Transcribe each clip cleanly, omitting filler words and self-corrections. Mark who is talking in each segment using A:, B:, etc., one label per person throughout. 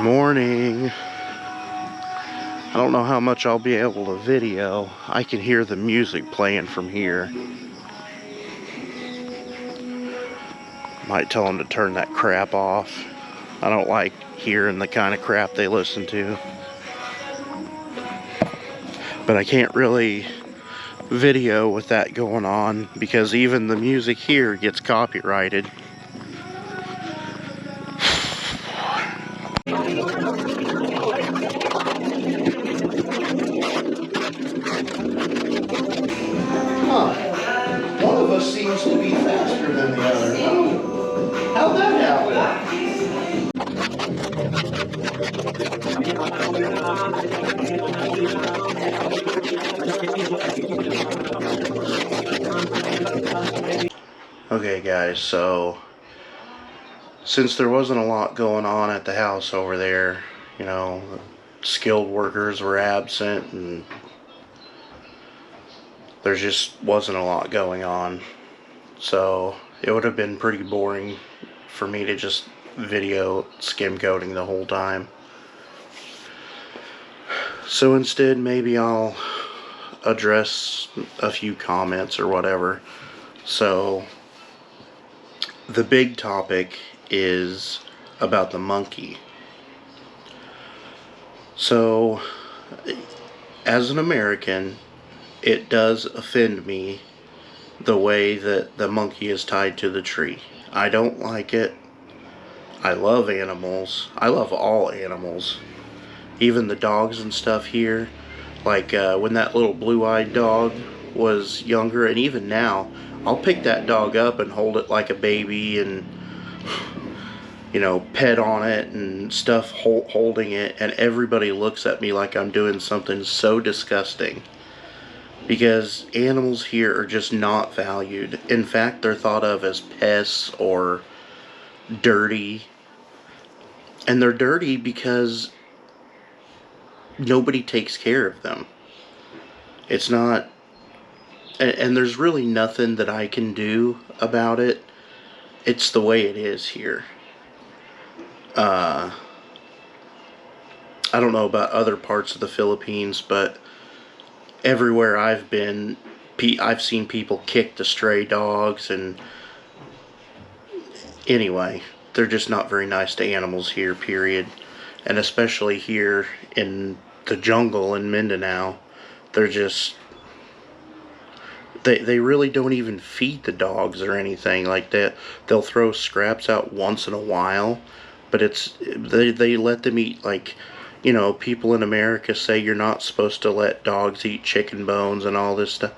A: Morning. I don't know how much I'll be able to video. I can hear the music playing from here. Might tell them to turn that crap off. I don't like hearing the kind of crap they listen to. But I can't really video with that going on because even the music here gets copyrighted. One of us seems to be faster than the other. How'd that happen? Okay guys, so since there wasn't a lot going on at the house over there, you know, skilled workers were absent and there just wasn't a lot going on. So it would have been pretty boring for me to just video skim coating the whole time. So instead, maybe I'll address a few comments or whatever. So the big topic is about the monkey. So as an American, it does offend me the way that the monkey is tied to the tree. I don't like it. I love animals. I love all animals. Even the dogs and stuff here. Like when that little blue-eyed dog was younger, and even now, I'll pick that dog up and hold it like a baby and, you know, pet on it and stuff, holding it, and everybody looks at me like I'm doing something so disgusting. Because animals here are just not valued. In fact, they're thought of as pests or dirty. And they're dirty because nobody takes care of them. It's not, and there's really nothing that I can do about it. It's the way it is here. I don't know about other parts of the Philippines, but everywhere I've been, I've seen people kick the stray dogs, and anyway, they're just not very nice to animals here, period. And especially here in the jungle in Mindanao, they're just, they really don't even feed the dogs or anything like that. They'll throw scraps out once in a while, but they let them eat, like, you know, people in America say you're not supposed to let dogs eat chicken bones and all this stuff.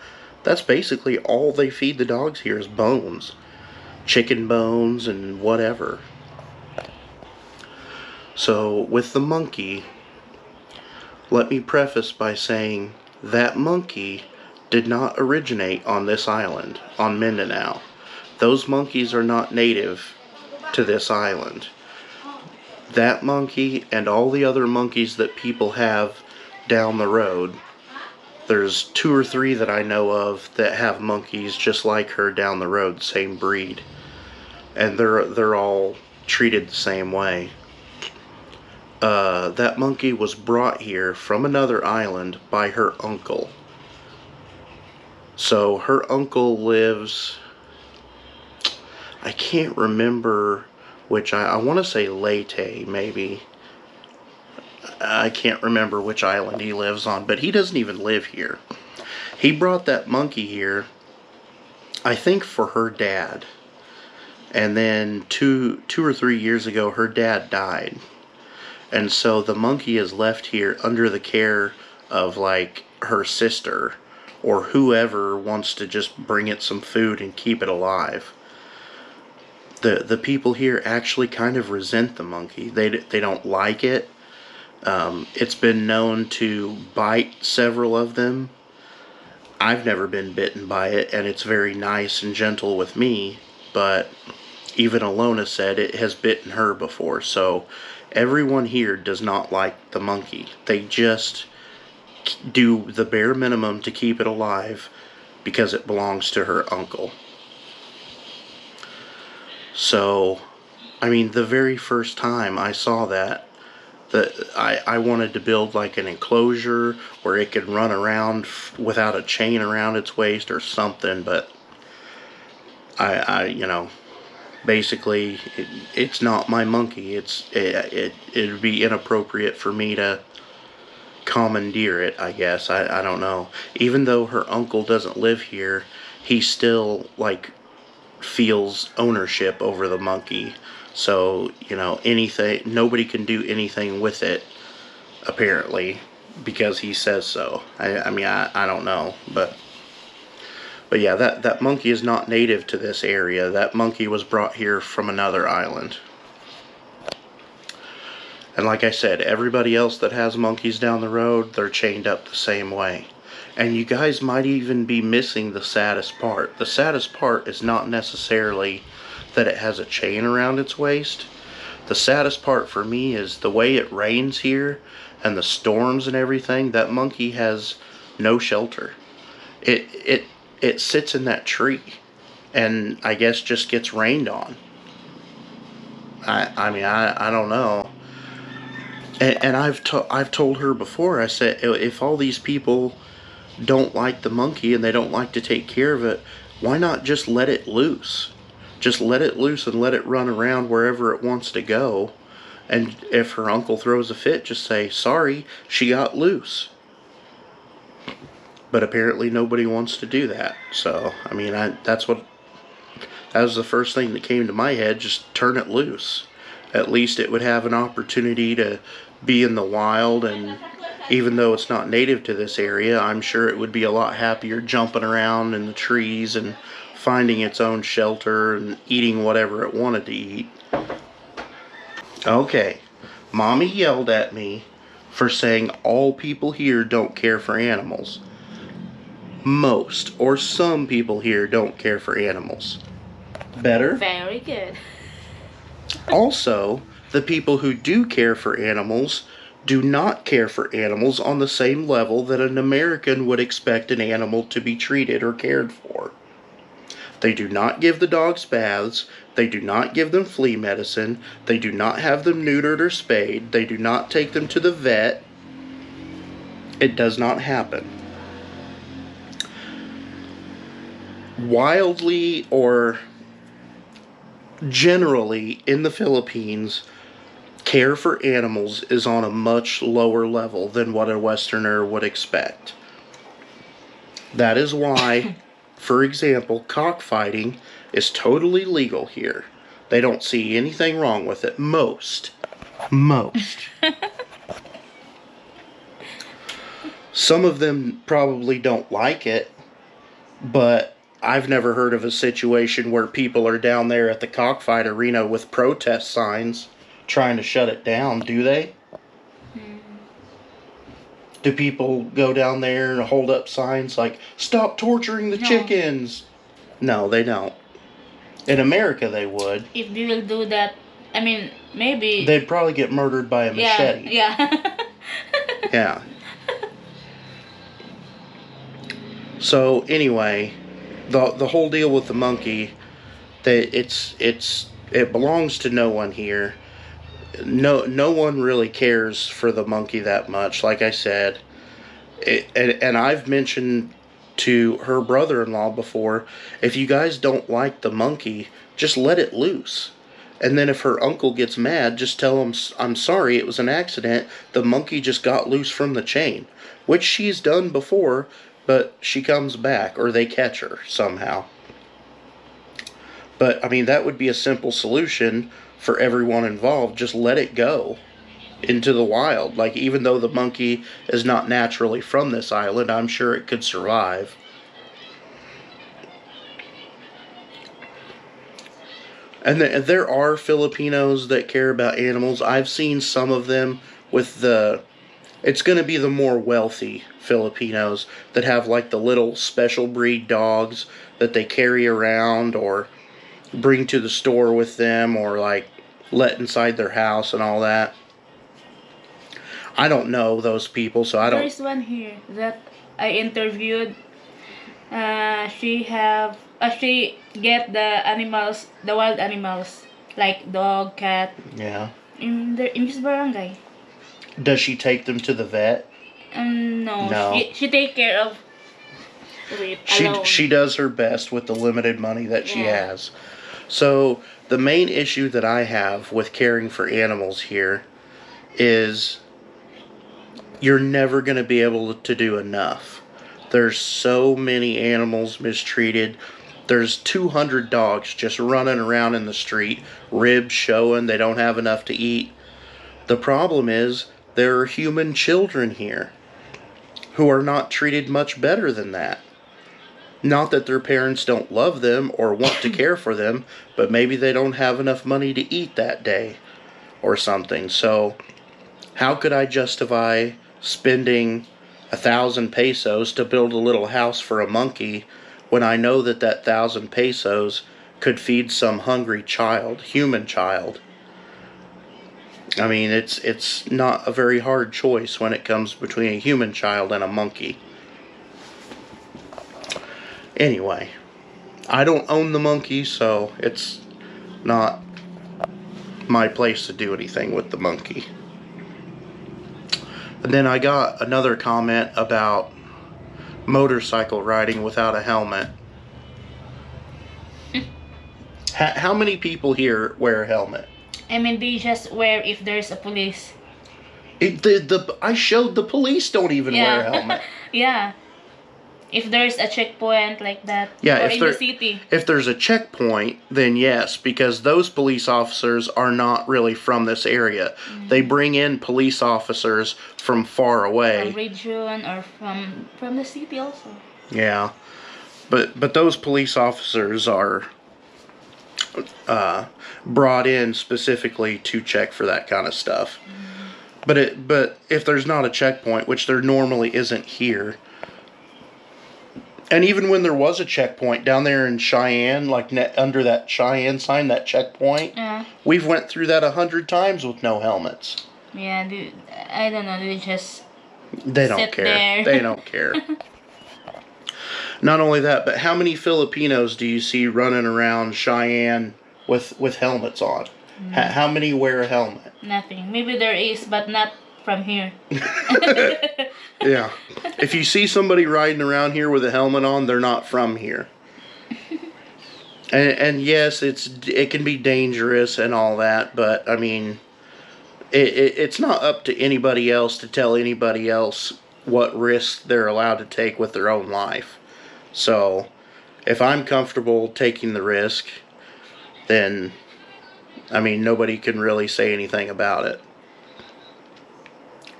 A: That's basically all they feed the dogs here is bones. Chicken bones and whatever. So, with the monkey, let me preface by saying that monkey did not originate on this island, on Mindanao. Those monkeys are not native to this island. That monkey and all the other monkeys that people have down the road, there's 2 or 3 that I know of that have monkeys just like her down the road, same breed. And they're all treated the same way. That monkey was brought here from another island by her uncle. So her uncle lives, I can't remember which, I want to say Leyte, maybe. I can't remember which island he lives on, but he doesn't even live here. He brought that monkey here, I think, for her dad. And then two or 3 years ago, her dad died. And so the monkey is left here under the care of, like, her sister or whoever wants to just bring it some food and keep it alive. The people here actually kind of resent the monkey. They don't like it. It's been known to bite several of them. I've never been bitten by it, and it's very nice and gentle with me, but even Alona said it has bitten her before. So everyone here does not like the monkey. They just do the bare minimum to keep it alive because it belongs to her uncle. So, I mean, the very first time I saw that, I wanted to build like an enclosure where it could run around without a chain around its waist or something, but I basically it's not my monkey. It'd be inappropriate for me to commandeer it, I guess. I don't know. Even though her uncle doesn't live here, he still like feels ownership over the monkey. So, anything, nobody can do anything with it, apparently, because he says so. I don't know, but yeah, that monkey is not native to this area. That monkey was brought here from another island. And like I said, everybody else that has monkeys down the road, they're chained up the same way. And you guys might even be missing the saddest part. The saddest part is not necessarily that it has a chain around its waist. The saddest part for me is the way it rains here and the storms and everything. That monkey has no shelter. It sits in that tree and I guess just gets rained on. I don't know. And I've told her before. I said, if all these people don't like the monkey and they don't like to take care of it, why not just let it loose? Just let it loose and let it run around wherever it wants to go. And if her uncle throws a fit, just say, sorry, she got loose. But apparently nobody wants to do that. So, that was the first thing that came to my head, just turn it loose. At least it would have an opportunity to be in the wild, and even though it's not native to this area, I'm sure it would be a lot happier jumping around in the trees and finding its own shelter and eating whatever it wanted to eat. Okay, Mommy yelled at me for saying all people here don't care for animals. Most or some people here don't care for animals. Better?
B: Very good.
A: Also, the people who do care for animals do not care for animals on the same level that an American would expect an animal to be treated or cared for. They do not give the dogs baths, they do not give them flea medicine, they do not have them neutered or spayed, they do not take them to the vet. It does not happen. Wildly or generally in the Philippines, care for animals is on a much lower level than what a Westerner would expect. That is why, for example, cockfighting is totally legal here. They don't see anything wrong with it. Most. Some of them probably don't like it, but I've never heard of a situation where people are down there at the cockfight arena with protest signs trying to shut it down, do they? Do people go down there and hold up signs like, stop torturing the chickens? No, they don't. In America, they would.
B: If they will do that, maybe...
A: They'd probably get murdered by a machete.
B: Yeah.
A: Yeah. So, anyway, the whole deal with the monkey, it belongs to no one here. No one really cares for the monkey that much, like I said. And I've mentioned to her brother-in-law before, if you guys don't like the monkey, just let it loose. And then if her uncle gets mad, just tell him, I'm sorry, it was an accident. The monkey just got loose from the chain. Which she's done before, but she comes back, or they catch her somehow. But, that would be a simple solution for everyone involved. Just let it go into the wild. Like, even though the monkey is not naturally from this island, I'm sure it could survive. And there are Filipinos that care about animals. I've seen some of them with it's going to be the more wealthy Filipinos that have like the little special breed dogs that they carry around or bring to the store with them, or like let inside their house and all that. I don't know those people, so I don't...
B: There's one here that I interviewed. She get the animals, the wild animals, like dog, cat.
A: Yeah.
B: In this barangay.
A: Does she take them to the vet?
B: No.
A: No.
B: She take care of it alone.
A: She does her best with the limited money that she
B: Yeah.
A: has. So the main issue that I have with caring for animals here is you're never going to be able to do enough. There's so many animals mistreated. There's 200 dogs just running around in the street, ribs showing, they don't have enough to eat. The problem is there are human children here who are not treated much better than that. Not that their parents don't love them or want to care for them, but maybe they don't have enough money to eat that day or something. So how could I justify spending 1,000 pesos to build a little house for a monkey when I know that 1,000 pesos could feed some hungry child, human child? I mean, it's not a very hard choice when it comes between a human child and a monkey. Anyway, I don't own the monkey, so it's not my place to do anything with the monkey. And then I got another comment about motorcycle riding without a helmet. How many people here wear a helmet?
B: I mean, they just wear if there's a police.
A: I showed the police don't even wear a helmet.
B: Yeah. If there's a checkpoint like that.
A: Yeah,
B: or in the city.
A: If there's a checkpoint, then yes, because those police officers are not really from this area. Mm-hmm. They bring in police officers from far away.
B: From region or from the city also.
A: Yeah. But those police officers are brought in specifically to check for that kind of stuff. Mm-hmm. But if there's not a checkpoint, which there normally isn't here, and even when there was a checkpoint down there in Cheyenne, like under that Cheyenne sign, that checkpoint, we've went through that 100 times with no helmets.
B: Yeah, I don't know.
A: They don't care.
B: There.
A: They don't care. Not only that, but how many Filipinos do you see running around Cheyenne with helmets on? How many wear a helmet?
B: Nothing. Maybe there is, but not from here.
A: Yeah. If you see somebody riding around here with a helmet on, they're not from here. And yes, it can be dangerous and all that, but I mean, it's not up to anybody else to tell anybody else what risks they're allowed to take with their own life. So, if I'm comfortable taking the risk, then, I mean, nobody can really say anything about it.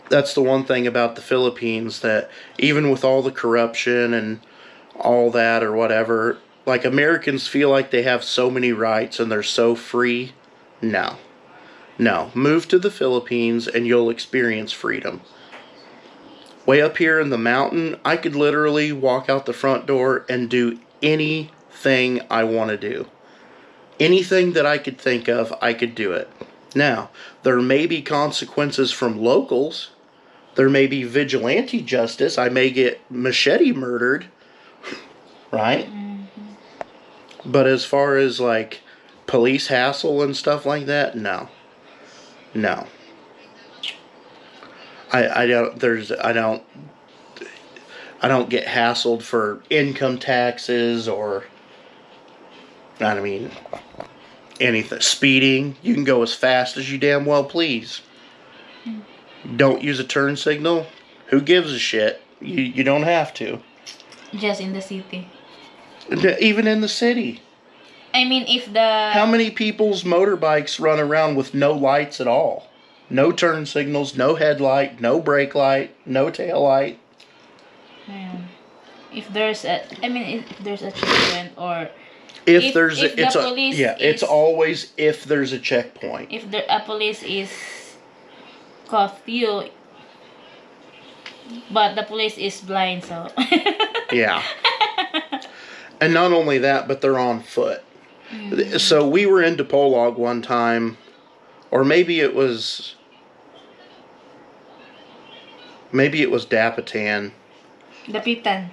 A: That's the one thing about the Philippines, that even with all the corruption and all that or whatever, like, Americans feel like they have so many rights and they're so free. No. Move to the Philippines and you'll experience freedom. Way up here in the mountain, I could literally walk out the front door and do anything I want to do. Anything that I could think of, I could do it. Now, there may be consequences from locals. There may be vigilante justice. I may get machete murdered. Right? Mm-hmm. But as far as, like, police hassle and stuff like that, no. I don't get hassled for income taxes or, I mean, anything. Speeding, you can go as fast as you damn well please. Don't use a turn signal. Who gives a shit? You don't have to.
B: Just in the city.
A: Even in the city.
B: I mean, if the...
A: How many people's motorbikes run around with no lights at all? No turn signals, no headlight, no brake light, no tail light.
B: Yeah. If there's a checkpoint or...
A: It's always if there's a checkpoint.
B: If a police is cuff you, but the police is blind, so...
A: Yeah. And not only that, but they're on foot. Mm-hmm. So we were in Dipolog one time, or maybe it was Dapitan.
B: Dapitan.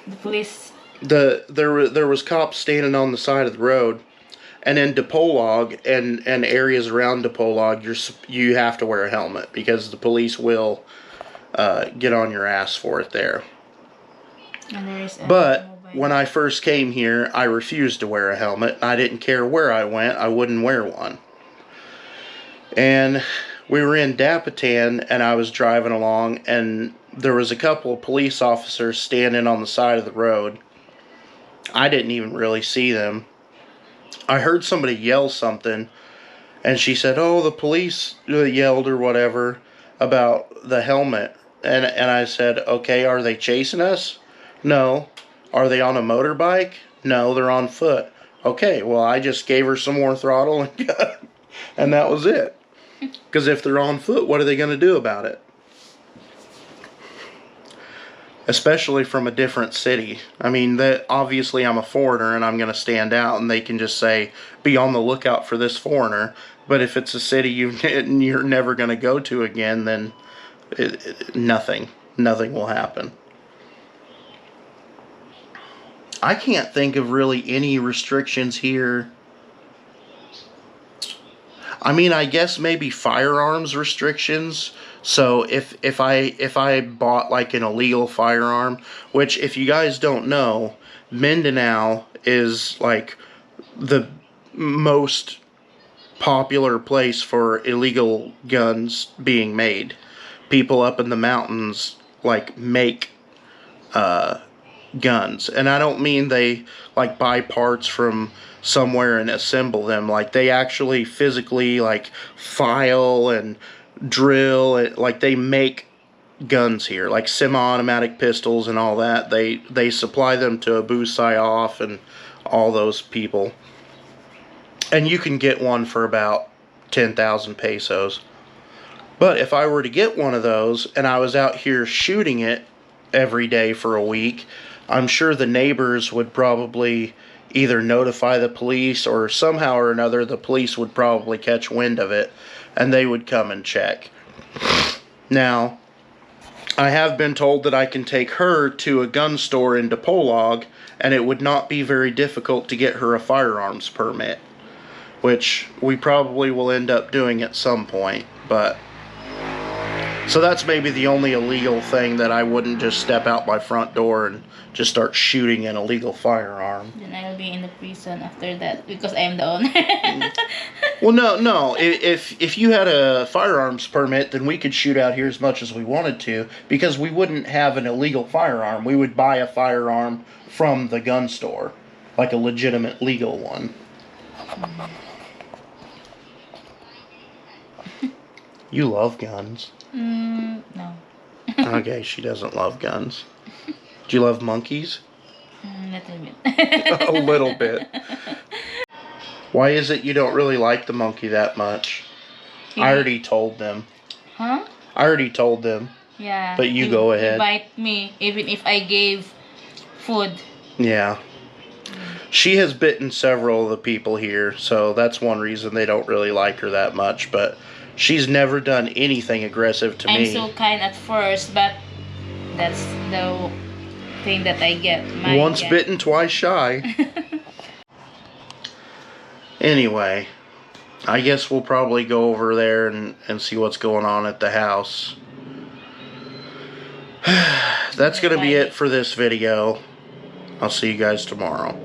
B: The police.
A: There was cops standing on the side of the road, And in Dipolog and areas around Dipolog, you have to wear a helmet because the police will get on your ass for it there.
B: And there is
A: But
B: mobile.
A: when I first came here, I refused to wear a helmet. I didn't care where I went, I wouldn't wear one. And we were in Dapitan, and I was driving along, and there was a couple of police officers standing on the side of the road. I didn't even really see them. I heard somebody yell something, and she said, "Oh, the police yelled or whatever about the helmet." And I said, "Okay, are they chasing us?" "No." "Are they on a motorbike?" "No, they're on foot." "Okay, well, I just gave her some more throttle and and that was it. Because if they're on foot, what are they going to do about it? Especially from a different city. I mean, that obviously I'm a foreigner and I'm going to stand out, and they can just say, be on the lookout for this foreigner. But if it's a city you're never going to go to again, then nothing will happen. I can't think of really any restrictions here. I mean, I guess maybe firearms restrictions. So if I bought like an illegal firearm, which if you guys don't know, Mindanao is like the most popular place for illegal guns being made. People up in the mountains like make guns, and I don't mean they like buy parts from somewhere and assemble them. Like they actually physically like file and drill it. Like they make guns here, like semi-automatic pistols and all that. They supply them to Abu Sayyaf and all those people, and you can get one for about 10,000 pesos. But if I were to get one of those and I was out here shooting it every day for a week, I'm sure the neighbors would probably either notify the police, or somehow or another the police would probably catch wind of it and they would come and check. Now, I have been told that I can take her to a gun store in Dipolog and it would not be very difficult to get her a firearms permit, which we probably will end up doing at some point. But so that's maybe the only illegal thing, that I wouldn't just step out my front door and just start shooting an illegal firearm.
B: Then I'll be in the prison after that because I am the owner.
A: Well, no. If you had a firearms permit, then we could shoot out here as much as we wanted to, because we wouldn't have an illegal firearm. We would buy a firearm from the gun store, like a legitimate legal one. You love guns.
B: No.
A: Okay, she doesn't love guns. Do you love monkeys?
B: Little bit.
A: A little bit. Why is it you don't really like the monkey that much? I already told them.
B: Huh?
A: I already told them.
B: Yeah.
A: But you go ahead.
B: He bite me even if I gave food.
A: Yeah. She has bitten several of the people here, so that's one reason they don't really like her that much. But she's never done anything aggressive to me.
B: I'm so kind at first, but that's the thing that I get.
A: Once bitten, twice shy. Anyway, I guess we'll probably go over there and see what's going on at the house. That's going to be it for this video. I'll see you guys tomorrow.